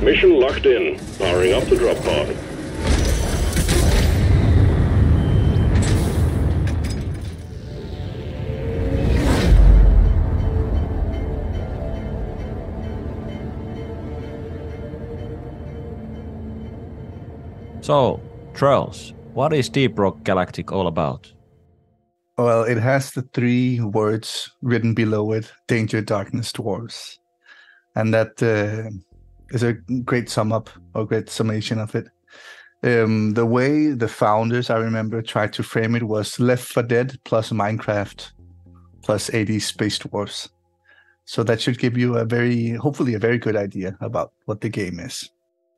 Mission locked in. Powering up the drop pod. So, Trolls, what is Deep Rock Galactic all about? Well, it has the 3 words written below it, Danger, Darkness, Dwarves. And that is a great sum up, or great summation of it. The way the founders, I remember, tried to frame it was Left 4 Dead plus Minecraft plus 80s Space Dwarves. So that should give you hopefully a very good idea about what the game is.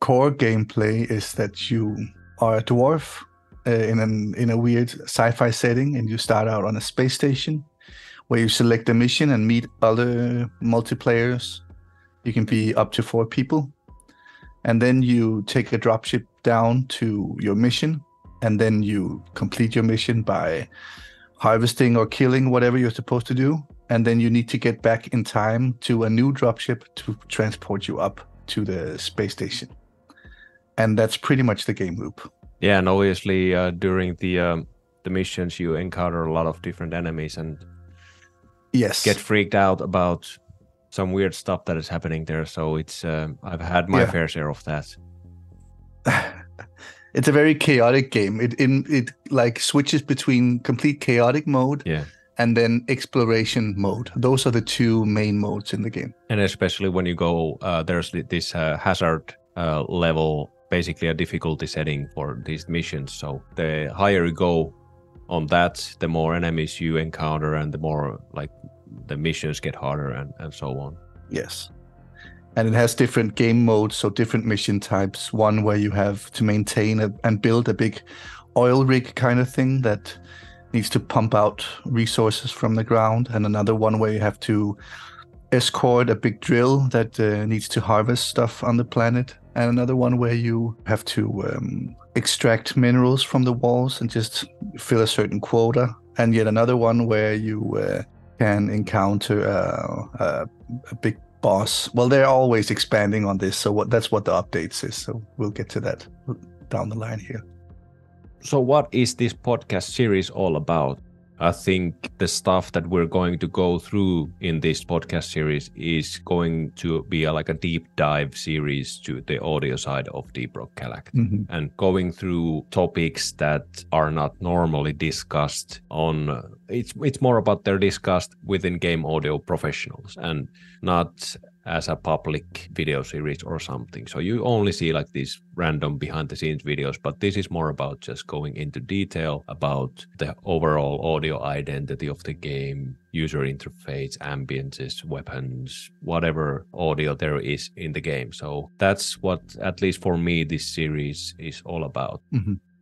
Core gameplay is that you are a dwarf in a weird sci-fi setting, and you start out on a space station where you select a mission and meet other multiplayers. You can be up to 4 people, and then you take a dropship down to your mission, and then you complete your mission by harvesting or killing whatever you're supposed to do, and then you need to get back in time to a new dropship to transport you up to the space station. And that's pretty much the game loop. Yeah, and obviously during the missions you encounter a lot of different enemies and get freaked out about some weird stuff that is happening there. So it's I've had my fair share of that. It's a very chaotic game. It like switches between complete chaotic mode and then exploration mode. Those are the 2 main modes in the game. And especially when you go, there's this hazard level, basically a difficulty setting for these missions. So the higher you go on that, the more enemies you encounter and the more like the missions get harder and so on. Yes. And it has different game modes, so different mission types. One where you have to maintain and build a big oil rig kind of thing that needs to pump out resources from the ground. And another one where you have to escort a big drill that needs to harvest stuff on the planet. And another one where you have to extract minerals from the walls and just fill a certain quota. And yet another one where you can encounter a big boss. Well, they're always expanding on this, so that's what the updates is. So we'll get to that down the line here. So what is this podcast series all about? I think the stuff that we're going to go through in this podcast series is going to be like a deep dive series to the audio side of Deep Rock Galactic, and going through topics that are not normally discussed on. It's more about they're discussed within game audio professionals and not as a public video series or something. So you only see like these random behind the scenes videos, but this is more about just going into detail about the overall audio identity of the game, user interface, ambiences, weapons, whatever audio there is in the game. So that's what, at least for me, this series is all about.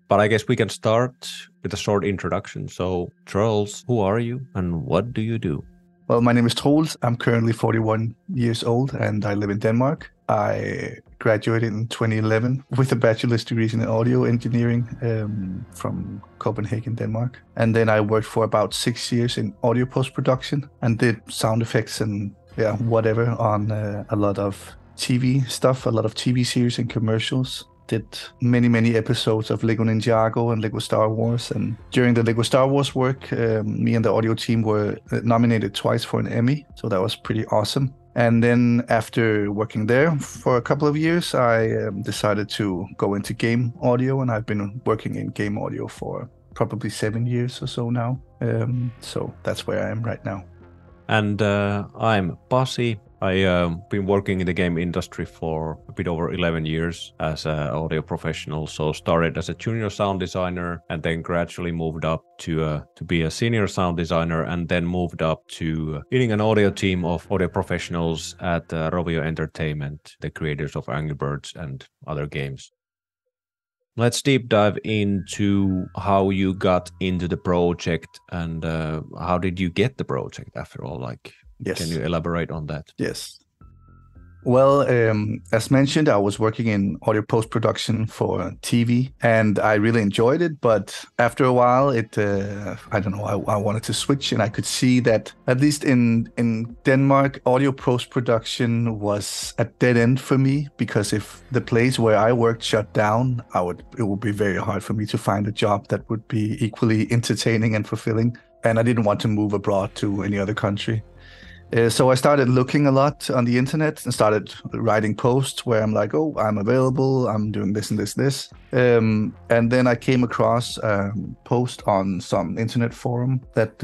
But I guess we can start with a short introduction. So Trolls, who are you and what do you do? Well, my name is Troels. I'm currently 41 years old and I live in Denmark. I graduated in 2011 with a bachelor's degree in audio engineering from Copenhagen, Denmark. And then I worked for about 6 years in audio post-production and did sound effects and whatever on a lot of TV stuff, a lot of TV series and commercials. Did many episodes of Lego Ninjago and Lego Star Wars. And during the Lego Star Wars work, me and the audio team were nominated twice for an Emmy. So that was pretty awesome. And then after working there for a couple of years, I decided to go into game audio. And I've been working in game audio for probably 7 years or so now. So that's where I am right now. And I'm Pasi. I've been working in the game industry for a bit over 11 years as an audio professional. So started as a junior sound designer and then gradually moved up to be a senior sound designer and then moved up to leading an audio team of audio professionals at Rovio Entertainment, the creators of Angry Birds and other games. Let's deep dive into how you got into the project and how did you get the project after all? Yes. Can you elaborate on that? Yes. Well, as mentioned, I was working in audio post-production for TV, and I really enjoyed it. But after a while, I don't know, I wanted to switch, and I could see that at least in Denmark, audio post-production was a dead end for me, because if the place where I worked shut down, it would be very hard for me to find a job that would be equally entertaining and fulfilling. And I didn't want to move abroad to any other country. So I started looking a lot on the internet and started writing posts where I'm like, oh, I'm available, I'm doing this and this. And then I came across a post on some internet forum that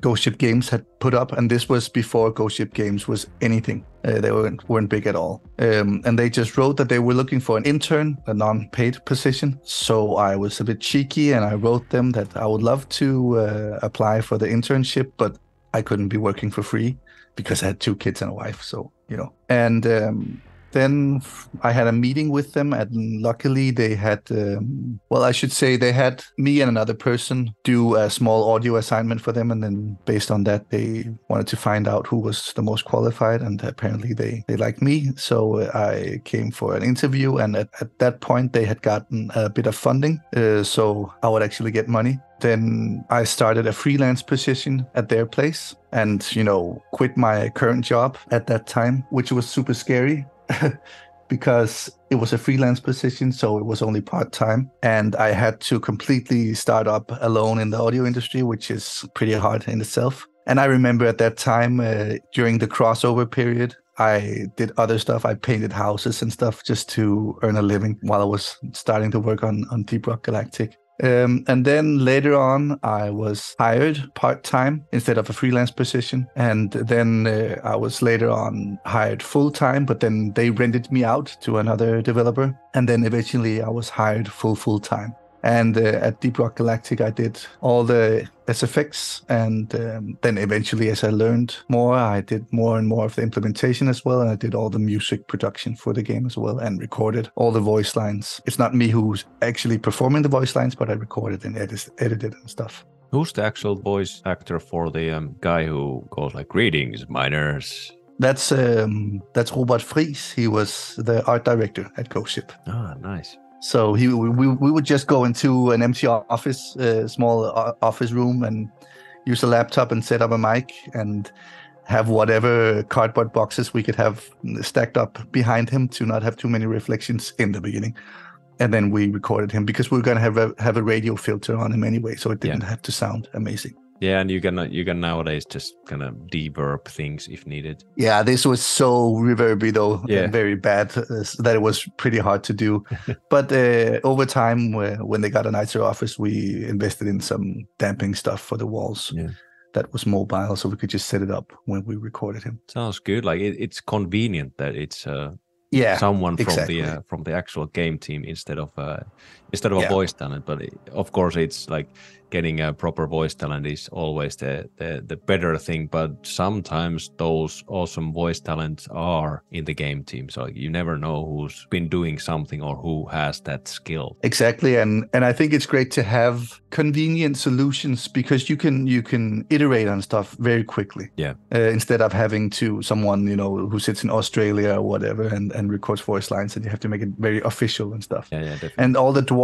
Ghost Ship Games had put up. And this was before Ghost Ship Games was anything. They weren't big at all. And they just wrote that they were looking for an intern, a non-paid position. So I was a bit cheeky and I wrote them that I would love to apply for the internship, but I couldn't be working for free because I had 2 kids and a wife. So, and then I had a meeting with them, and luckily they had, I should say they had me and another person do a small audio assignment for them. And then based on that, they wanted to find out who was the most qualified. And apparently they liked me. So I came for an interview. And at that point, they had gotten a bit of funding. So I would actually get money. Then I started a freelance position at their place and, quit my current job at that time, which was super scary because it was a freelance position. So it was only part-time, and I had to completely start up alone in the audio industry, which is pretty hard in itself. And I remember at that time, during the crossover period, I did other stuff. I painted houses and stuff just to earn a living while I was starting to work on Deep Rock Galactic. And then later on, I was hired part-time instead of a freelance position. And then I was later on hired full-time, but then they rented me out to another developer. And then eventually I was hired full-time. And at Deep Rock Galactic, I did all the SFX. And then eventually, as I learned more, I did more and more of the implementation as well. And I did all the music production for the game as well and recorded all the voice lines. It's not me who's actually performing the voice lines, but I recorded and edited and stuff. Who's the actual voice actor for the guy who goes like, "Greetings, miners"? That's Robert Friis. He was the art director at Ghost Ship. Ah, nice. So we would just go into an empty office, small office room, and use a laptop and set up a mic and have whatever cardboard boxes we could have stacked up behind him to not have too many reflections in the beginning. And then we recorded him because we were going to have a radio filter on him anyway, so it didn't have to sound amazing. Yeah, and you can nowadays just kind of deverb things if needed. Yeah, this was so reverby though, very bad, that it was pretty hard to do. But over time, when they got a nicer office, we invested in some damping stuff for the walls. Yeah. That was mobile, so we could just set it up when we recorded him. Sounds good. Like it's convenient that it's someone from the actual game team instead of a voice talent. But of course, it's like getting a proper voice talent is always the better thing. But sometimes those awesome voice talents are in the game team, so you never know who's been doing something or who has that skill. Exactly, and I think it's great to have convenient solutions because you can iterate on stuff very quickly. Yeah. Instead of having someone who sits in Australia or whatever and records voice lines, and you have to make it very official and stuff. Yeah, definitely. And all the dwarf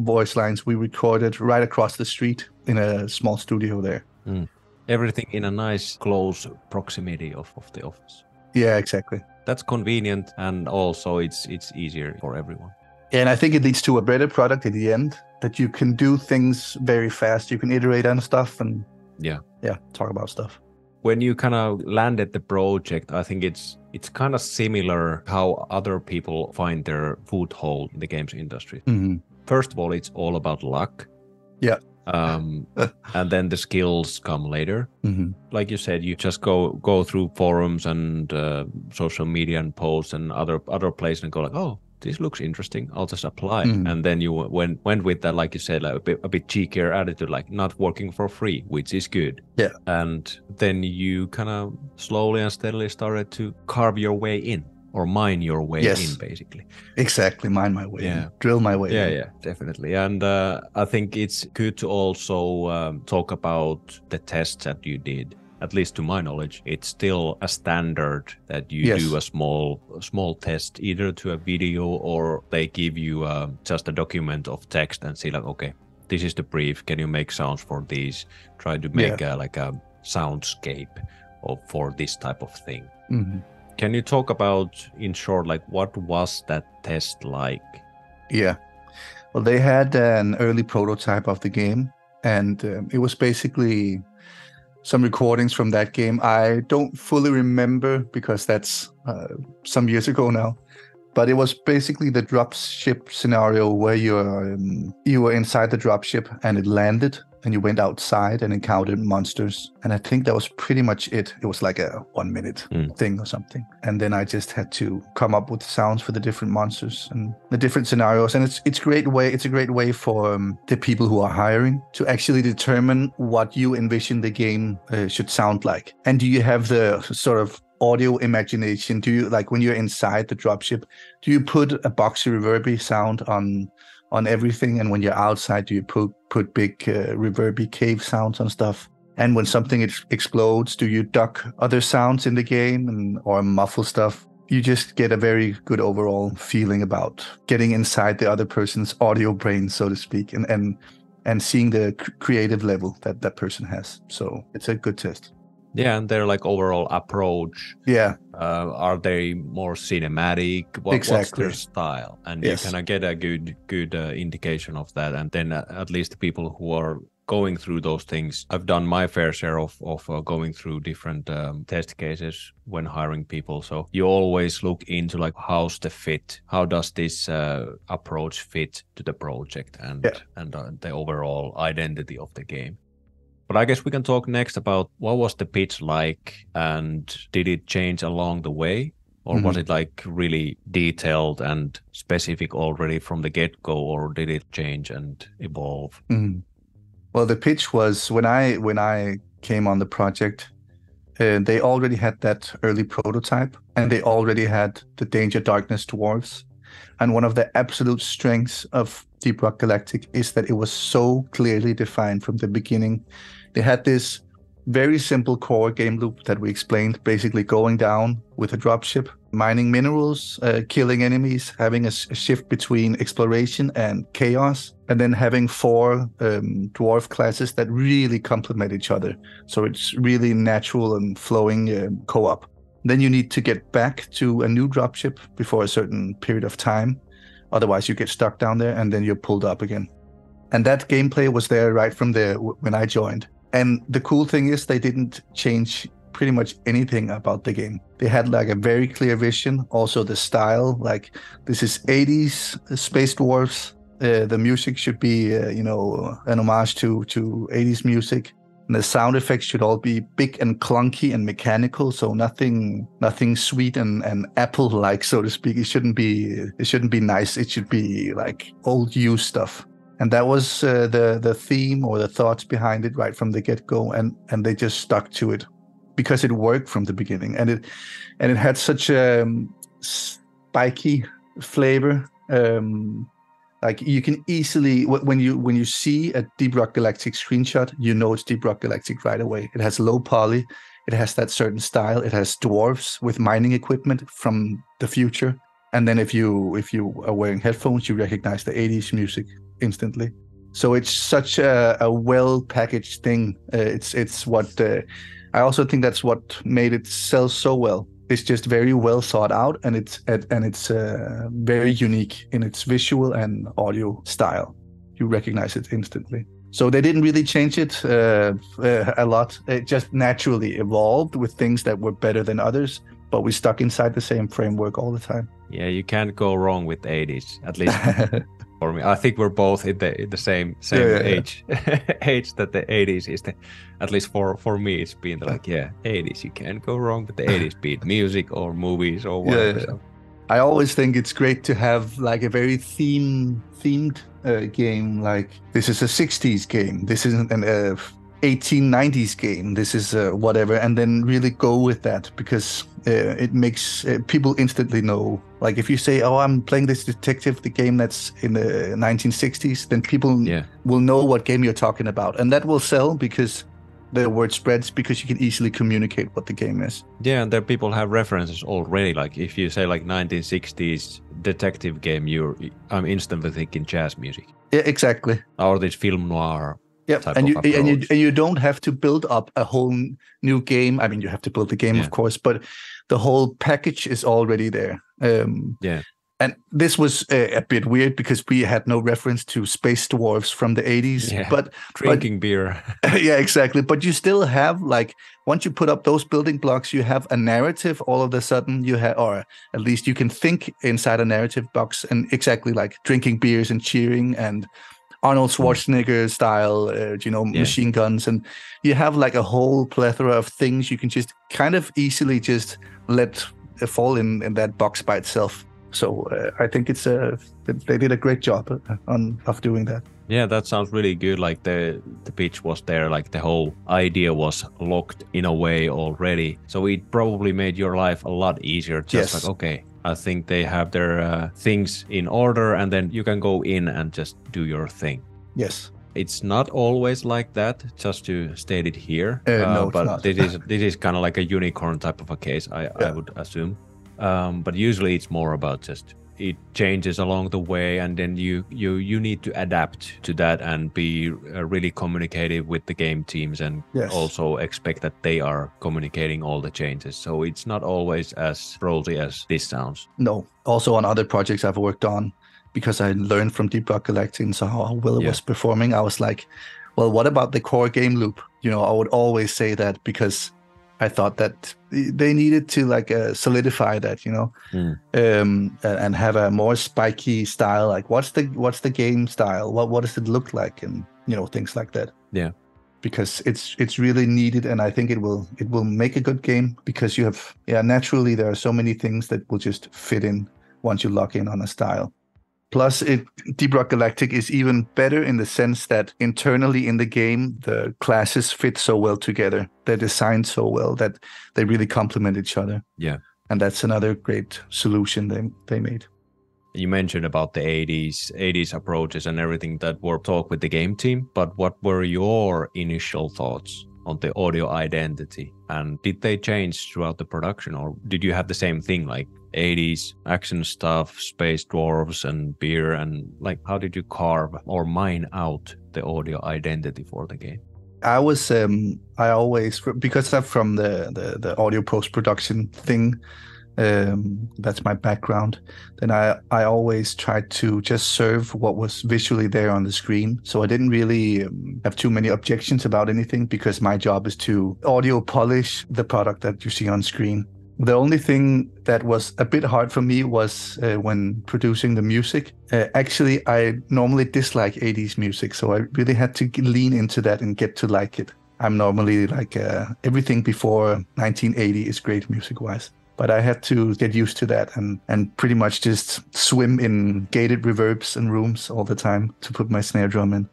voice lines we recorded right across the street in a small studio there. Everything in a nice close proximity of the office. Yeah, exactly. That's convenient, and also it's easier for everyone. And I think it leads to a better product at the end, that you can do things very fast. You can iterate on stuff and talk about stuff. When you kind of landed the project, I think it's kind of similar how other people find their foothold in the games industry. Mm-hmm. First of all, it's all about luck. Yeah. And then the skills come later. Mm-hmm. Like you said, you just go through forums and social media and posts and other places and go like, oh, this looks interesting, I'll just apply. Mm-hmm. And then you went with that, like you said, like a bit cheekier attitude, like not working for free, which is good. Yeah. And then you kind of slowly and steadily started to carve your way in, or mine your way in, basically. Exactly, mine my way in. Drill my way in. Yeah, definitely. And I think it's good to also talk about the tests that you did. at least to my knowledge, it's still a standard that you Yes. do a small test either to a video, or they give you just a document of text and say like, okay, this is the brief. Can you make sounds for these? Try to make like a soundscape for this type of thing. Mhm. Can you talk about, in short, like what was that test like? Yeah. Well, they had an early prototype of the game, and it was basically some recordings from that game. I don't fully remember because that's some years ago now. But it was basically the dropship scenario where you were inside the dropship and it landed, and you went outside and encountered monsters. And I think that was pretty much it. It was like a 1 minute thing or something. And then I just had to come up with sounds for the different monsters and the different scenarios. And it's a great way for the people who are hiring to actually determine what you envision the game should sound like. And do you have the sort of audio imagination? Do you, like when you're inside the dropship, do you put a boxy reverby sound on everything, and when you're outside, do you put big reverby cave sounds on stuff? And when something explodes, do you duck other sounds in the game or muffle stuff? You just get a very good overall feeling about getting inside the other person's audio brain, so to speak, and seeing the creative level that person has. So it's a good test. Yeah, and their like overall approach. Yeah. Are they more cinematic? What's their style? And you kind of get a good indication of that. And then at least the people who are going through those things, I've done my fair share of going through different test cases when hiring people. So you always look into like, how's the fit? How does this approach fit to the project and the overall identity of the game? But I guess we can talk next about what was the pitch like, and did it change along the way, or was it like really detailed and specific already from the get-go, or did it change and evolve? Well, the pitch was when I came on the project, they already had that early prototype, and they already had the Danger Darkness Dwarves. And one of the absolute strengths of Deep Rock Galactic is that it was so clearly defined from the beginning. They had this very simple core game loop that we explained, basically going down with a dropship, mining minerals, killing enemies, having a shift between exploration and chaos, and then having 4 dwarf classes that really complement each other. So it's really natural and flowing co-op. Then you need to get back to a new dropship before a certain period of time. Otherwise, you get stuck down there and then you're pulled up again. And that gameplay was there right from when I joined. And the cool thing is they didn't change pretty much anything about the game. They had like a very clear vision. Also the style, like this is 80s Space Dwarfs. The music should be, an homage to 80s music. And the sound effects should all be big and clunky and mechanical, so nothing sweet and Apple-like, so to speak. It shouldn't be nice. It should be like old used stuff. And that was the theme or the thoughts behind it right from the get-go, and they just stuck to it because it worked from the beginning, and it had such a spiky flavor. Like you can easily, when you see a Deep Rock Galactic screenshot, you know it's Deep Rock Galactic right away. It has low poly, it has that certain style, it has dwarves with mining equipment from the future, and then if you are wearing headphones, you recognize the 80s music instantly. So it's such a well packaged thing. It's what I also think that's what made it sell so well. It's just very well thought out, and it's very unique in its visual and audio style. You recognize it instantly. So they didn't really change it a lot. It just naturally evolved with things that were better than others, but we stuck inside the same framework all the time. Yeah, you can't go wrong with the 80s, at least for me. I think we're both in the same age age that the 80s is at least for me it's been 80s. You can't go wrong with the 80s, be it music or movies or whatever. So. I always think it's great to have like a very themed game. Like this is a 60s game. This isn't an 1890s game. This is whatever, and then really go with that, because it makes people instantly know. Like if you say, "Oh, I'm playing this detective, the game that's in the 1960s," then people will know what game you're talking about, and that will sell because the word spreads because you can easily communicate what the game is. Yeah, and there people have references already. Like if you say like 1960s detective game, I'm instantly thinking jazz music. Yeah, exactly. Or this film noir. Yep, Type and of you don't have to build up a whole new game. I mean, you have to build the game, of course, but the whole package is already there. And this was a bit weird because we had no reference to Space Dwarfs from the 80s. Yeah, but drinking beer. Yeah, exactly. But you still have, like, once you put up those building blocks, you have a narrative. All of a sudden, you have, or at least you can think inside a narrative box, and exactly like drinking beers and cheering and Arnold Schwarzenegger style, machine guns, and you have like a whole plethora of things you can just kind of easily just let fall in that box by itself. So I think they did a great job of doing that. Yeah, that sounds really good. Like the pitch was there, like the whole idea was locked in a way already. So it probably made your life a lot easier. Just like, okay, I think they have their things in order, and then you can go in and just do your thing. Yes. It's not always like that, just to state it here. No, but it's not. this is kind of like a unicorn type of a case, I would assume. But usually it's more about just it changes along the way, and then you need to adapt to that and be really communicative with the game teams, and also expect that they are communicating all the changes. So it's not always as rosy as this sounds. No. Also on other projects I've worked on, because I learned from Deep Rock Galactic and saw how well it was performing, I was like, well, what about the core game loop? I would always say that because I thought that they needed to like solidify that, and have a more spiky style. Like, what's the game style? What does it look like, and things like that. Yeah, because it's really needed, and I think it will make a good game, because you have naturally there are so many things that will just fit in once you lock in on a style. Plus, Deep Rock Galactic is even better in the sense that internally in the game, the classes fit so well together. They're designed so well that they really complement each other. Yeah. And that's another great solution they made. You mentioned about the 80s approaches and everything that were talked with the game team, but what were your initial thoughts on the audio identity? And did they change throughout the production, or did you have the same thing, like 80s action stuff, space dwarves and beer, and like how did you carve or mine out the audio identity for the game? I always, because I'm from the audio post-production thing, that's my background, then I always tried to just serve what was visually there on the screen. So I didn't really have too many objections about anything, because my job is to audio polish the product that you see on screen. The only thing that was a bit hard for me was when producing the music. Actually, I normally dislike 80s music, so I really had to lean into that and get to like it. I'm normally like everything before 1980 is great music-wise. But I had to get used to that and pretty much just swim in gated reverbs and rooms all the time to put my snare drum in.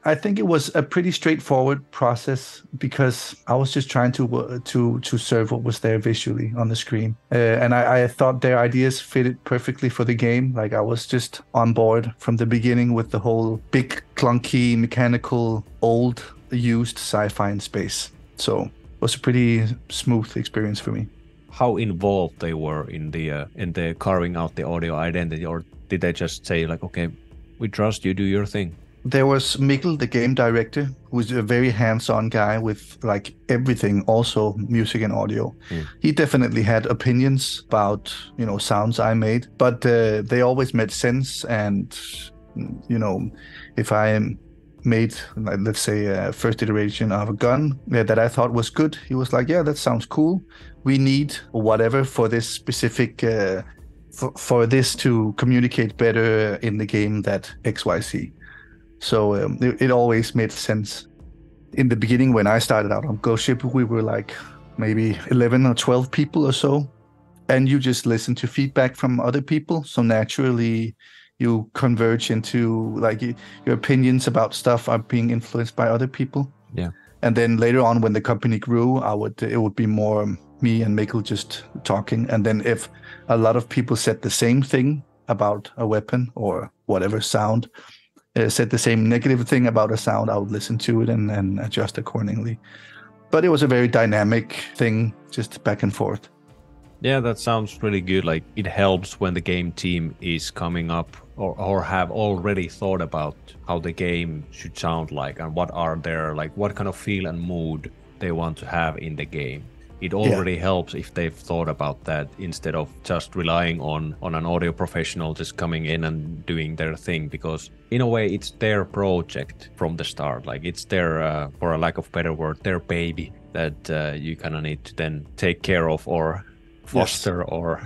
I think it was a pretty straightforward process, because I was just trying to serve what was there visually on the screen. And I thought their ideas fitted perfectly for the game. Like, I was just on board from the beginning with the whole big, clunky, mechanical, old, used sci-fi in space. So it was a pretty smooth experience for me. How involved they were in the carving out the audio identity, or did they just say like, okay, we trust you, do your thing? There was Mikkel, the game director, who's a very hands-on guy with like everything, also music and audio. He definitely had opinions about, sounds I made, but they always made sense. And, if I made, let's say, a first iteration of a gun that I thought was good, he was like, yeah, that sounds cool. We need whatever for this specific, for this to communicate better in the game, that XYZ. So it always made sense. In the beginning, when I started out on Ghost Ship, we were like maybe 11 or 12 people or so. And you just listen to feedback from other people. So naturally, you converge into like your opinions about stuff are being influenced by other people. Yeah. And then later on, when the company grew, it would be more me and Mikkel just talking. And then if a lot of people said the same thing about a weapon or whatever sound, said the same negative thing about a sound, I would listen to it and adjust accordingly. But it was a very dynamic thing, just back and forth. Yeah, that sounds really good. Like it helps when the game team is coming up or have already thought about how the game should sound like and what are their like what kind of feel and mood they want to have in the game. It already helps if they've thought about that instead of just relying on an audio professional just coming in and doing their thing, because in a way it's their project from the start. Like it's their, for a lack of better word, their baby that you kind of need to then take care of or foster or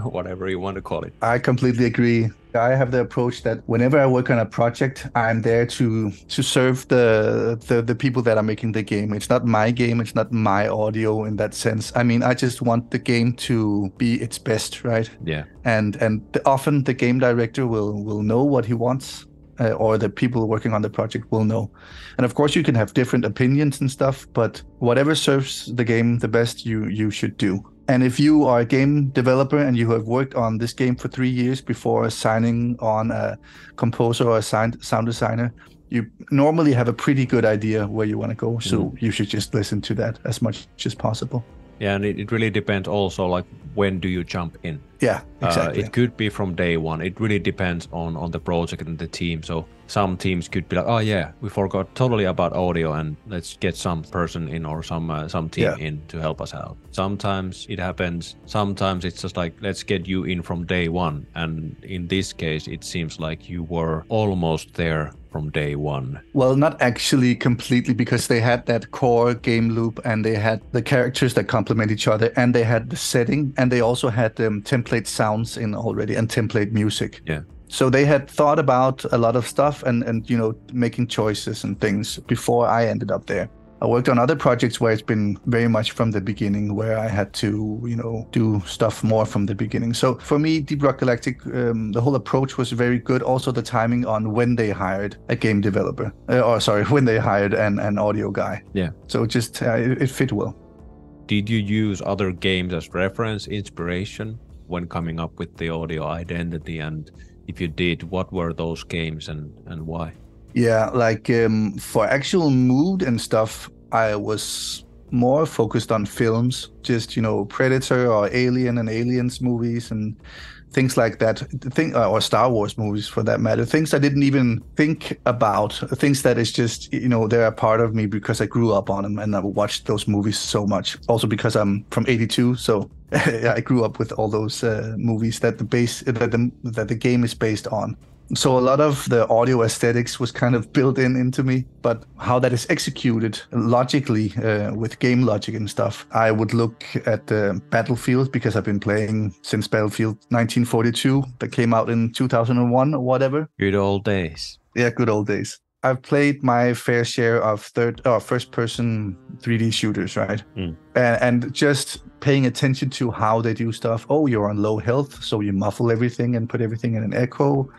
whatever you want to call it. I completely agree. I have the approach that whenever I work on a project, I'm there to serve the people that are making the game. It's not my game. It's not my audio in that sense. I mean, I just want the game to be its best, right? Yeah. And often the game director will know what he wants. Or the people working on the project will know. And of course, you can have different opinions and stuff, but whatever serves the game the best, you should do. And if you are a game developer and you have worked on this game for 3 years before signing on a composer or a sound designer, you normally have a pretty good idea where you want to go. So you should just listen to that as much as possible. Yeah, and it really depends also, like, when do you jump in? Yeah, exactly. It could be from day one. It really depends on the project and the team. So some teams could be like, oh yeah, we forgot totally about audio and let's get some person in or some team in to help us out. Sometimes it happens. Sometimes it's just like, let's get you in from day one. And in this case, it seems like you were almost there from day one. Well, not actually completely, because they had that core game loop and they had the characters that complement each other and they had the setting and they also had template sounds in already and template music. Yeah. So they had thought about a lot of stuff and you know, making choices and things before I ended up there. I worked on other projects where it's been very much from the beginning, where I had to, you know, do stuff more from the beginning. So for me, Deep Rock Galactic, the whole approach was very good. Also the timing on when they hired a game developer, when they hired an audio guy. Yeah. So just, it fit well. Did you use other games as reference, inspiration when coming up with the audio identity? And if you did, what were those games and why? Yeah, like for actual mood and stuff, I was more focused on films, just, you know, Predator or Alien and Aliens movies and things like that, or Star Wars movies for that matter, things I didn't even think about, things that is just, you know, they're a part of me because I grew up on them and I watched those movies so much. Also because I'm from '82, so I grew up with all those movies that the game is based on. So a lot of the audio aesthetics was kind of built into me, but how that is executed logically with game logic and stuff, I would look at Battlefield, because I've been playing since Battlefield 1942 that came out in 2001 or whatever. Good old days. Yeah, good old days. I've played my fair share of first-person 3D shooters, right? And just paying attention to how they do stuff. Oh, you're on low health, so you muffle everything and put everything in an echo.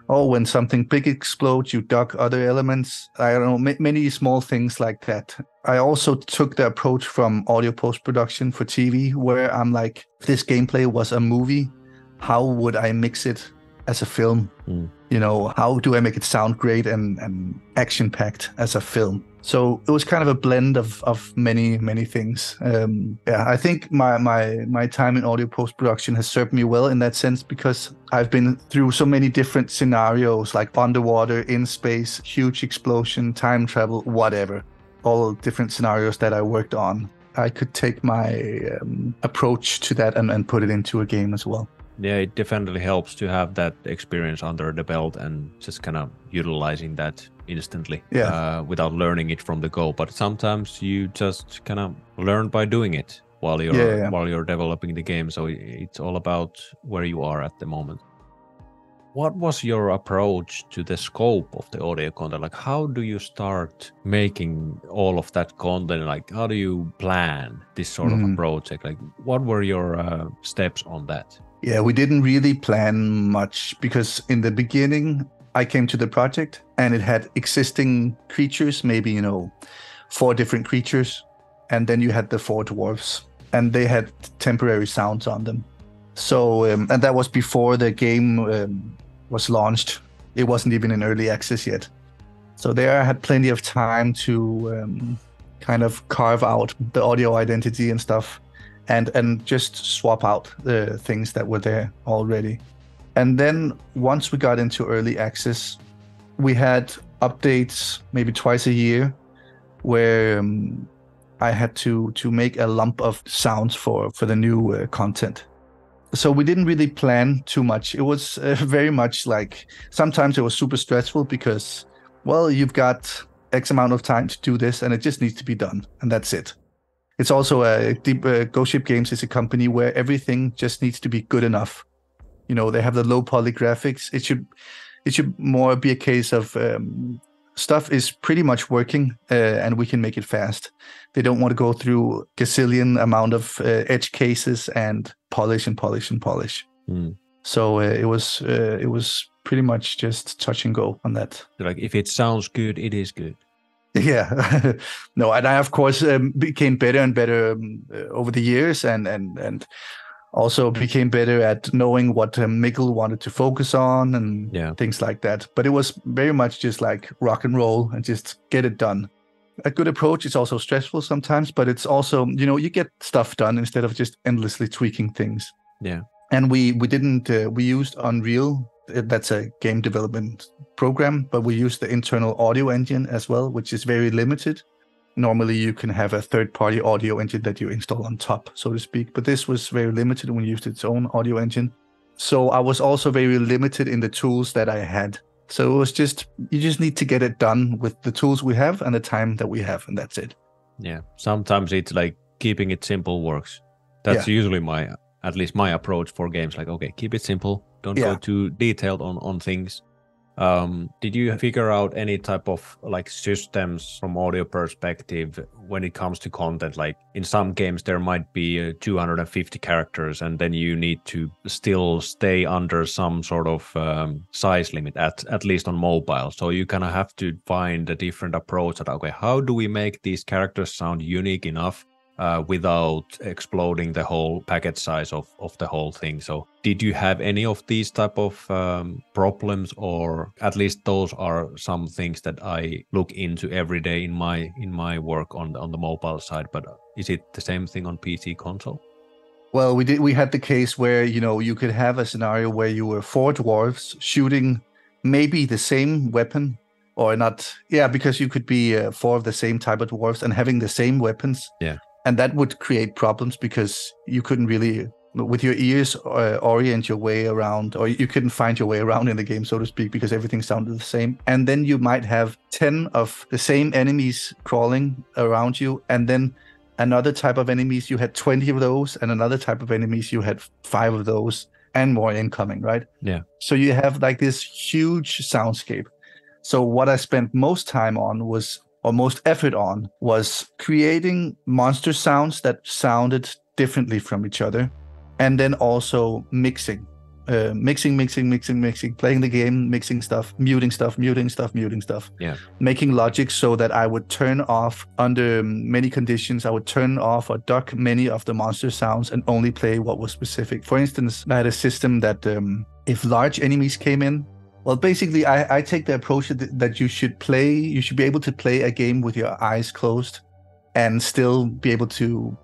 Oh, when something big explodes, you duck other elements. I don't know, many small things like that. I also took the approach from audio post-production for TV, where I'm like, if this gameplay was a movie, how would I mix it as a film? You know, how do I make it sound great and action-packed as a film? So it was kind of a blend of many things. I think my time in audio post-production has served me well in that sense, because I've been through so many different scenarios, like underwater, in space, huge explosion, time travel, whatever. All different scenarios that I worked on. I could take my approach to that and put it into a game as well. Yeah, it definitely helps to have that experience under the belt and just kind of utilizing that instantly without learning it from the go. But sometimes you just kind of learn by doing it while you're developing the game. So it's all about where you are at the moment. What was your approach to the scope of the audio content? Like, how do you start making all of that content? Like, how do you plan this sort of a project? Like, what were your steps on that? Yeah, we didn't really plan much, because in the beginning, I came to the project and it had existing creatures, maybe, 4 different creatures. And then you had the 4 dwarves and they had temporary sounds on them. So, and that was before the game was launched. It wasn't even in early access yet. So there I had plenty of time to kind of carve out the audio identity and stuff, and just swap out the things that were there already. And then once we got into early access, we had updates maybe twice a year where I had to make a lump of sounds for the new content. So we didn't really plan too much. It was very much like, sometimes it was super stressful because, well, you've got X amount of time to do this and it just needs to be done, and that's it. It's also Ghost Ship Games is a company where everything just needs to be good enough. You know, they have the low poly graphics. It should more be a case of stuff is pretty much working and we can make it fast. They don't want to go through gazillion amount of edge cases and polish. So it was pretty much just touch and go on that. Like, if it sounds good, it is good. Yeah. No, and I of course became better and better over the years, and also became better at knowing what Mikkel wanted to focus on and things like that. But it was very much just like rock and roll and just get it done. A good approach is also stressful sometimes, but it's also, you know, you get stuff done instead of just endlessly tweaking things. Yeah. And we used Unreal. That's a game development program, but we used the internal audio engine as well, which is very limited. Normally you can have a third-party audio engine that you install on top, so to speak, but this was very limited when we used its own audio engine. So I was also very limited in the tools that I had. So it was just, you just need to get it done with the tools we have and the time that we have, and that's it. Yeah, sometimes it's like keeping it simple works. That's usually at least my approach for games. Like, okay, keep it simple. Don't go too detailed on things. Did you figure out any type of like systems from audio perspective when it comes to content? Like in some games there might be 250 characters and then you need to still stay under some sort of size limit at least on mobile. So you kind of have to find a different approach that, okay, how do we make these characters sound unique enough without exploding the whole packet size of the whole thing? So did you have any of these type of problems, or at least those are some things that I look into every day in my work on the mobile side, but is it the same thing on PC console? Well, we had the case where, you know, you could have a scenario where you were 4 dwarves shooting maybe the same weapon, or not, because you could be 4 of the same type of dwarves and having the same weapons. Yeah. And that would create problems because you couldn't really, with your ears, orient your way around, or you couldn't find your way around in the game, so to speak, because everything sounded the same. And then you might have 10 of the same enemies crawling around you, and then another type of enemies, you had 20 of those, and another type of enemies, you had 5 of those, and more incoming, right? Yeah. So you have like this huge soundscape. So what I spent most time on most effort on was creating monster sounds that sounded differently from each other, and then also mixing, playing the game, mixing stuff, muting stuff, making logic so that I would turn off, under many conditions, I would turn off or duck many of the monster sounds and only play what was specific. For instance, I had a system that if large enemies came in, well, basically, I take the approach that you should be able to play a game with your eyes closed and still be able to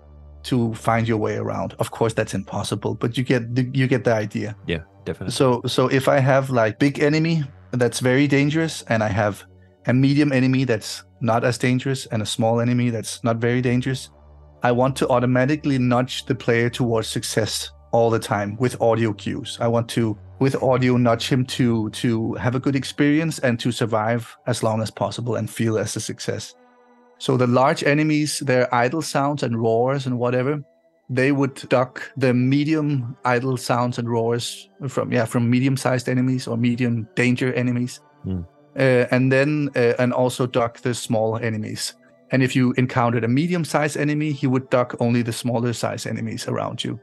find your way around. Of course, that's impossible, but you get the idea. Yeah, definitely. So if I have like big enemy that's very dangerous, and I have a medium enemy that's not as dangerous, and a small enemy that's not very dangerous, I want to automatically nudge the player towards success all the time with audio cues. I want to, with audio, nudge him to have a good experience and to survive as long as possible and feel as a success. So the large enemies, their idle sounds and roars and whatever, they would duck the medium idle sounds and roars from medium-sized enemies or medium danger enemies, and also duck the small enemies. And if you encountered a medium-sized enemy, he would duck only the smaller-sized enemies around you.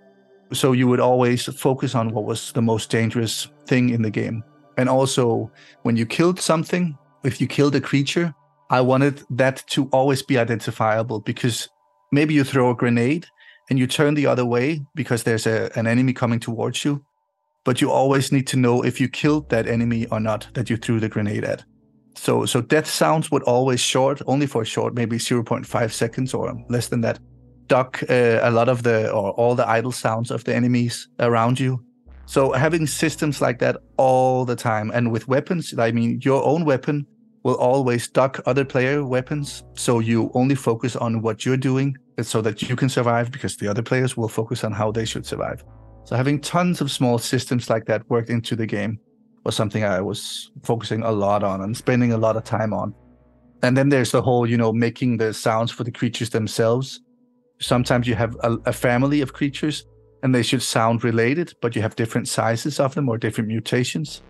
So you would always focus on what was the most dangerous thing in the game. And also, when you killed something, if you killed a creature, I wanted that to always be identifiable, because maybe you throw a grenade and you turn the other way because there's an enemy coming towards you. but you always need to know if you killed that enemy or not that you threw the grenade at. So death sounds would always short, only for a short, maybe 0.5 seconds or less than that, duck a lot of all the idle sounds of the enemies around you. So having systems like that all the time, and with weapons, I mean, your own weapon will always duck other player weapons, so you only focus on what you're doing so that you can survive, because the other players will focus on how they should survive. So having tons of small systems like that worked into the game was something I was focusing a lot on and spending a lot of time on. And then there's the whole, making the sounds for the creatures themselves. Sometimes you have a family of creatures and they should sound related, but you have different sizes of them or different mutations.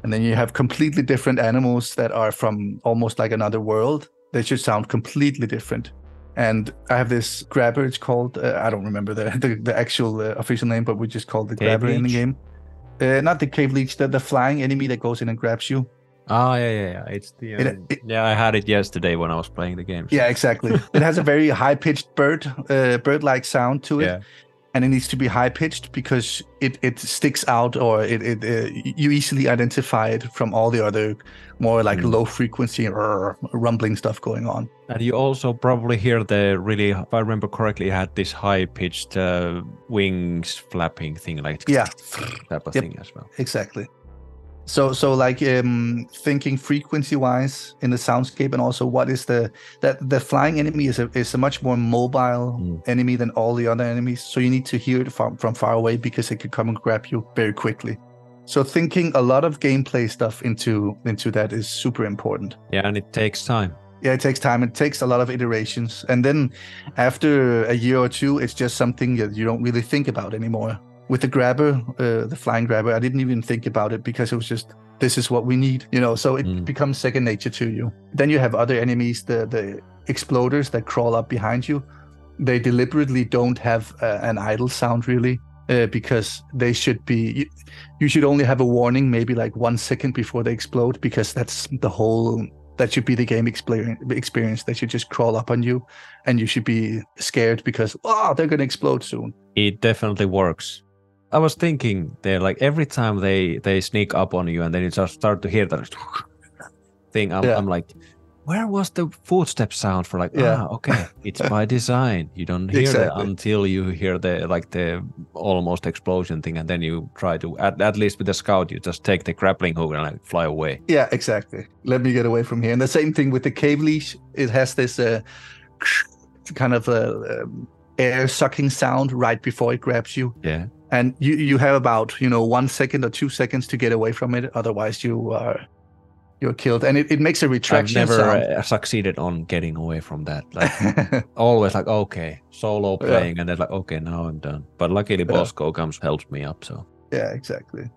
And then you have completely different animals that are from almost like another world. They should sound completely different. And I have this grabber, it's called, I don't remember the actual official name, but we just call the grabber in the game. Not the cave leech, the flying enemy that goes in and grabs you. Oh, yeah. It's the I had it yesterday when I was playing the game. Yeah, exactly. It has a very high-pitched bird-like sound to it. Yeah. And it needs to be high-pitched because it sticks out, or you easily identify it from all the other more like low-frequency rumbling stuff going on. And you also probably hear if I remember correctly, it had this high-pitched wings flapping thing, like type of thing as well. Exactly. So like thinking frequency-wise in the soundscape, and also what is the flying enemy is a much more mobile enemy than all the other enemies. So you need to hear it from far away because it could come and grab you very quickly. So thinking a lot of gameplay stuff into that is super important. Yeah, and it takes time. Yeah, it takes time. It takes a lot of iterations. And then after a year or two, it's just something that you don't really think about anymore. With the grabber, the flying grabber, I didn't even think about it because it was just, this is what we need, so it becomes second nature to you. Then you have other enemies, the exploders that crawl up behind you. They deliberately don't have an idle sound really, because they should be, you should only have a warning maybe like 1 second before they explode, because that should be the game experience. They should just crawl up on you and you should be scared because, they're going to explode soon. It definitely works. I was thinking there, like every time they sneak up on you and then you just start to hear that thing, I'm like, where was the footstep sound for okay, it's by design. You don't hear it until you hear the almost explosion thing, and then you try to, at least with the scout, you just take the grappling hook and fly away. Yeah, exactly. Let me get away from here. And the same thing with the cave leash. It has this kind of air sucking sound right before it grabs you. Yeah. And you have about 1 second or 2 seconds to get away from it. Otherwise, you're killed. And it makes a retraction sound. I've never succeeded on getting away from that. Like always like, okay, solo playing, and then like, okay, now I'm done. But luckily, Bosco helps me up. So yeah, exactly.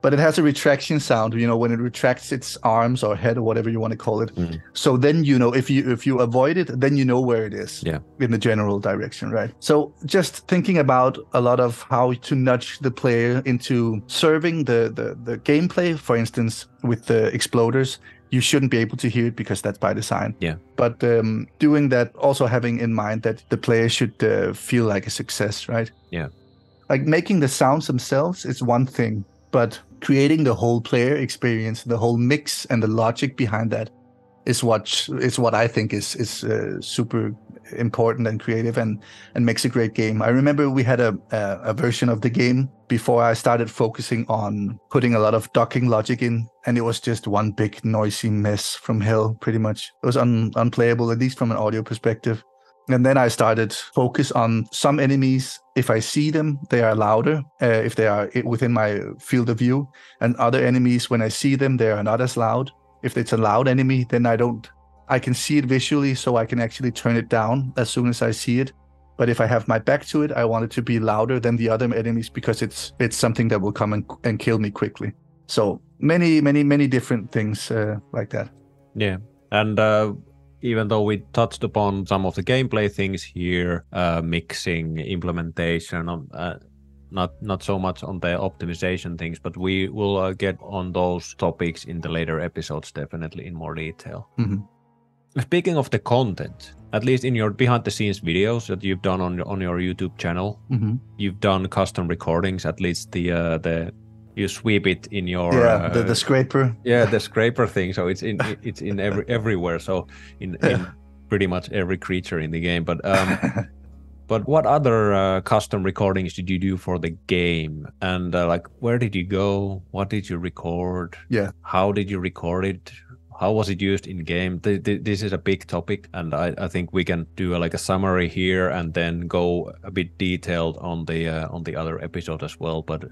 But it has a retraction sound, when it retracts its arms or head or whatever you want to call it. So then, if you avoid it, then you know where it is in the general direction, right? So just thinking about a lot of how to nudge the player into serving the gameplay, for instance, with the exploders, you shouldn't be able to hear it because that's by design. Yeah. But doing that, also having in mind that the player should feel like a success, right? Yeah. Like making the sounds themselves is one thing, but creating the whole player experience, the whole mix and the logic behind that is what I think is super important and creative and makes a great game. I remember we had a version of the game before I started focusing on putting a lot of docking logic in, and it was just one big noisy mess from hell, pretty much. It was unplayable, at least from an audio perspective. And then I started focus on some enemies. If I see them, they are louder if they are within my field of view. And other enemies, when I see them, they are not as loud. If it's a loud enemy, then I can see it visually, so I can actually turn it down as soon as I see it. But if I have my back to it, I want it to be louder than the other enemies because it's something that will come and kill me quickly. So many different things like that. Yeah. And even though we touched upon some of the gameplay things here, mixing, implementation, not so much on the optimization things, but we will get on those topics in the later episodes, definitely in more detail. Mm-hmm. Speaking of the content, at least in your behind-the-scenes videos that you've done on your YouTube channel, you've done custom recordings, at least the you sweep it in your the scraper. the scraper thing. So it's in everywhere. So in pretty much every creature in the game. But what other custom recordings did you do for the game? And like, where did you go? What did you record? Yeah. How did you record it? How was it used in game? This is a big topic, and I think we can do like a summary here and then go a bit detailed on the other episode as well. But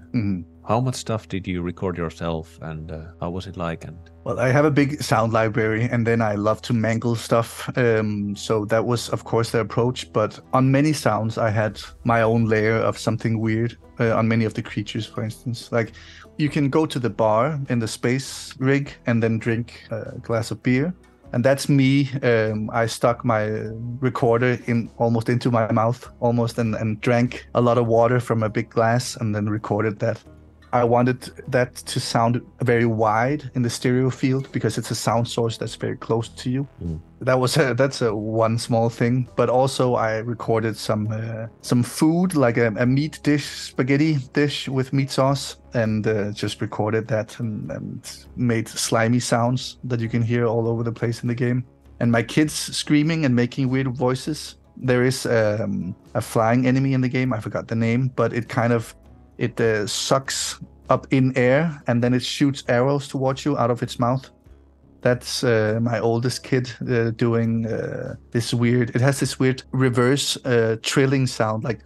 how much stuff did you record yourself, and how was it like? And well, I have a big sound library, and then I love to mangle stuff. So that was, of course, the approach. But on many sounds, I had my own layer of something weird. On many of the creatures, for instance, like you can go to the bar in the space rig and then drink a glass of beer. And that's me. I stuck my recorder almost into my mouth, and drank a lot of water from a big glass and then recorded that. I wanted that to sound very wide in the stereo field because it's a sound source that's very close to you. That's one small thing. But also I recorded some food, like a meat dish, spaghetti dish with meat sauce, and just recorded that and made slimy sounds that you can hear all over the place in the game. And my kids screaming and making weird voices. There is a flying enemy in the game. I forgot the name, but it sucks up in air and then it shoots arrows towards you out of its mouth. That's my oldest kid doing this weird. It has this weird reverse trilling sound, like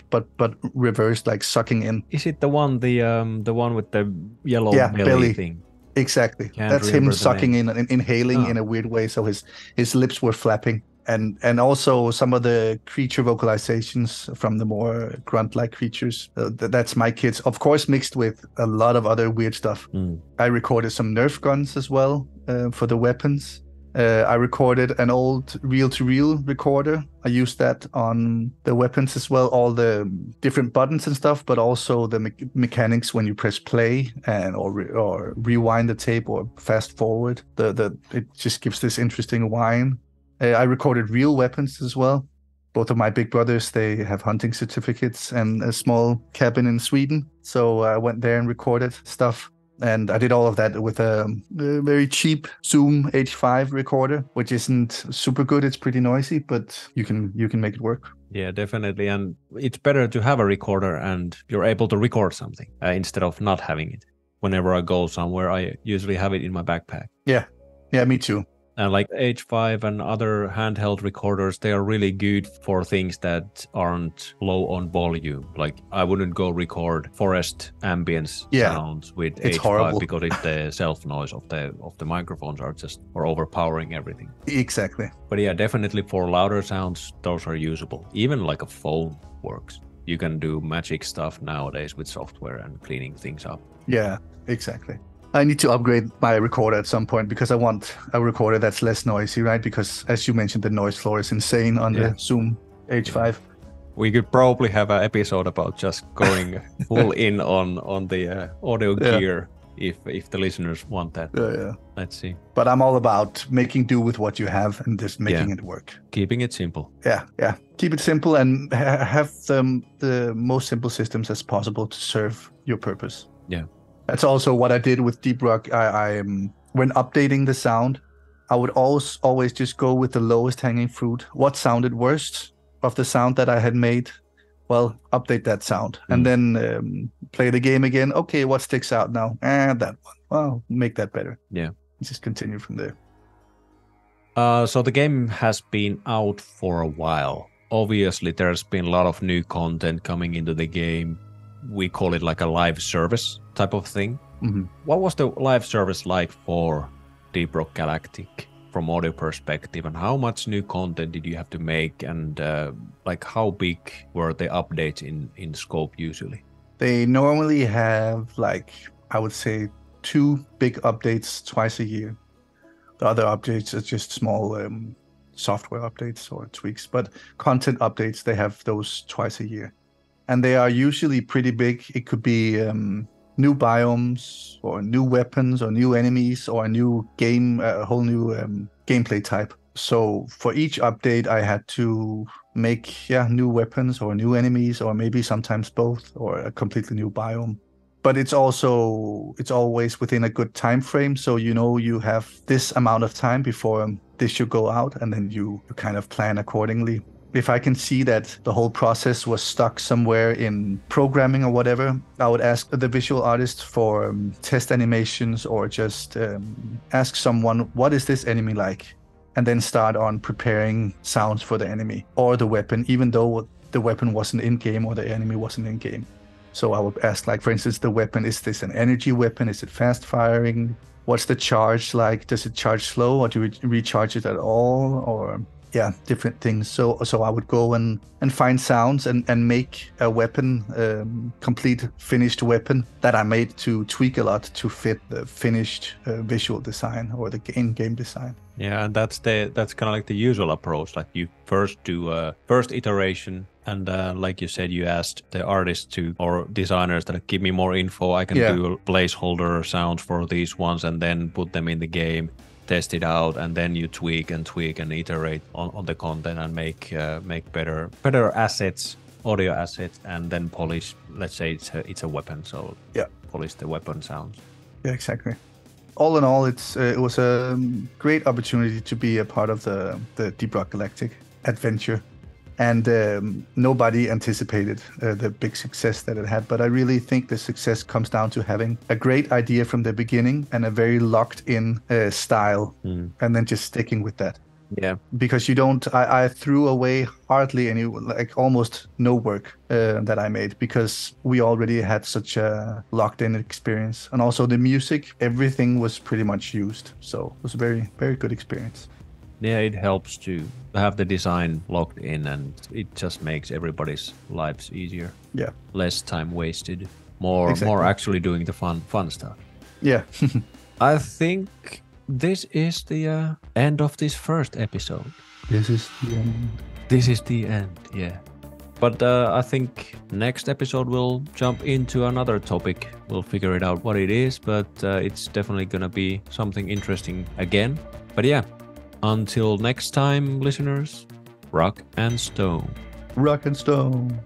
but reversed, like sucking in. Is it the one with the yellow belly thing? Exactly. That's him sucking in and inhaling in a weird way. So his lips were flapping. And also some of the creature vocalizations from the more grunt-like creatures. That's my kids, of course, mixed with a lot of other weird stuff. I recorded some Nerf guns as well for the weapons. I recorded an old reel-to-reel recorder. I used that on the weapons as well, all the different buttons and stuff, but also the mechanics when you press play or rewind the tape or fast forward. It just gives this interesting whine. I recorded real weapons as well. Both of my big brothers, they have hunting certificates and a small cabin in Sweden. So I went there and recorded stuff. And I did all of that with a very cheap Zoom H5 recorder, which isn't super good. It's pretty noisy, but you can make it work. Yeah, definitely. And it's better to have a recorder and you're able to record something instead of not having it. Whenever I go somewhere, I usually have it in my backpack. Yeah, me too. And like H5 and other handheld recorders, they are really good for things that aren't low on volume. Like I wouldn't go record forest ambience sounds with it's H5 horrible. because the self noise of the microphones are overpowering everything. Exactly. But yeah, definitely for louder sounds, those are usable. Even like a phone works. You can do magic stuff nowadays with software and cleaning things up. Yeah, exactly. I need to upgrade my recorder at some point because I want a recorder that's less noisy, right? Because as you mentioned, the noise floor is insane on the Zoom H5. We could probably have an episode about just going full in on the audio gear if the listeners want that. Yeah. Let's see. But I'm all about making do with what you have and just making it work. Keeping it simple. Yeah. Keep it simple and have the most simple systems as possible to serve your purpose. Yeah. That's also what I did with Deep Rock. I when updating the sound, I would always just go with the lowest hanging fruit. What sounded worst of the sound that I had made? Well, update that sound and then play the game again. Okay, what sticks out now? That one. Well, make that better. Yeah. Just continue from there. So the game has been out for a while. Obviously, there's been a lot of new content coming into the game. We call it like a live service type of thing. Mm-hmm. What was the live service like for Deep Rock Galactic from audio perspective, and how much new content did you have to make, and like how big were the updates in scope usually? They normally have, like, I would say 2 big updates twice a year. The other updates are just small software updates or tweaks, but content updates, they have those twice a year. And they are usually pretty big. It could be new biomes or new weapons or new enemies or a new game, a whole new gameplay type. So for each update, I had to make new weapons or new enemies or maybe sometimes both or a completely new biome. but it's always within a good time frame. So you have this amount of time before this should go out, and then you kind of plan accordingly. If I can see that the whole process was stuck somewhere in programming or whatever, I would ask the visual artist for test animations, or just ask someone, what is this enemy like? And then start on preparing sounds for the enemy or the weapon, even though the weapon wasn't in game or the enemy wasn't in game. So I would ask, like, for instance, the weapon, is this an energy weapon? Is it fast firing? What's the charge like? Does it charge slow, or do we recharge it at all? Or different things. So I would go and find sounds and make a weapon, complete finished weapon that I made to tweak a lot to fit the finished visual design or the game design. Yeah, and that's kind of like the usual approach. Like, you first do a first iteration, and like you said, you asked the artists or designers that give me more info. I can do placeholder sounds for these ones, and then put them in the game, test it out, and then you tweak and iterate on the content and make better assets, audio assets, and then polish. Let's say it's a weapon, so polish the weapon sounds. Yeah, exactly. All in all, it was a great opportunity to be a part of the Deep Rock Galactic adventure, and nobody anticipated the big success that it had. But I really think the success comes down to having a great idea from the beginning and a very locked-in style, and then just sticking with that. Yeah, because I threw away hardly any, like almost no work that I made, because we already had such a locked-in experience. And also the music, everything was pretty much used. So it was a very, very good experience. Yeah, it helps to have the design locked in, and it just makes everybody's lives easier. Yeah. Less time wasted. More actually doing the fun stuff. Yeah. I think this is the end of this first episode. This is the end. This is the end, yeah. But I think next episode we'll jump into another topic. We'll figure it out what it is, but it's definitely gonna be something interesting again. But yeah, until next time, listeners, rock and stone. Rock and stone.